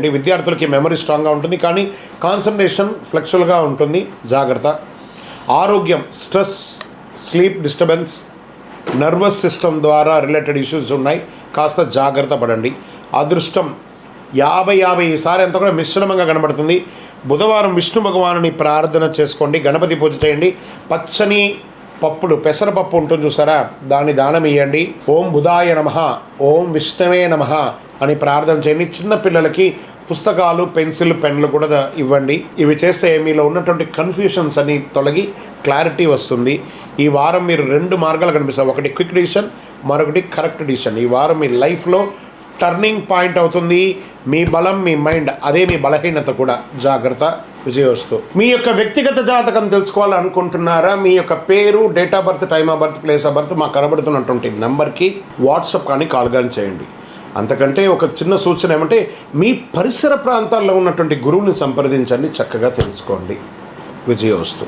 విద్యార్థులకి మెమరీ స్ట్రాంగ్గా ఉంటుంది, కానీ కాన్సన్ట్రేషన్ ఫ్లెక్చువల్గా ఉంటుంది. జాగ్రత్త. ఆరోగ్యం, stress, sleep disturbance, nervous system ద్వారా రిలేటెడ్ ఇష్యూస్ ఉన్నాయి, కాస్త జాగ్రత్త పడండి. అదృష్టం 50 ఈసారి అంతా కూడా మిశ్రమంగా కనబడుతుంది. బుధవారం విష్ణు భగవానుని ప్రార్థన చేసుకోండి, గణపతి పూజ చేయండి. పచ్చని పప్పులు, పెసరపప్పు ఉంటుంది చూసారా, దాన్ని దానం ఇవ్వండి. ఓం బుధాయ నమః, ఓం విష్ణవే నమః అని ప్రార్థన చేయండి. చిన్నపిల్లలకి పుస్తకాలు, పెన్సిల్, పెన్లు కూడా ఇవ్వండి. ఇవి చేస్తే మీలో ఉన్నటువంటి కన్ఫ్యూషన్స్ అని తొలగి క్లారిటీ వస్తుంది. ఈ వారం మీరు 2 మార్గాలు కనిపిస్తాయి. ఒకటి క్విక్ డిసిషన్, మరొకటి కరెక్ట్ డిసిషన్. ఈ వారం మీ లైఫ్లో టర్నింగ్ పాయింట్ అవుతుంది. మీ బలం, మీ మైండ్, అదే మీ బలహీనత కూడా. జాగ్రత్త. విజయోస్తు. మీ యొక్క వ్యక్తిగత జాతకం తెలుసుకోవాలనుకుంటున్నారా? మీ యొక్క పేరు, date of birth, time of birth, place of birth మాకు కనబడుతున్నటువంటి నెంబర్కి వాట్సాప్ కానీ కాల్ కానీ చేయండి. అంతకంటే ఒక చిన్న సూచన ఏమంటే, మీ పరిసర ప్రాంతాల్లో ఉన్నటువంటి గురువుని సంప్రదించండి, చక్కగా తెలుసుకోండి. విజయోస్తు.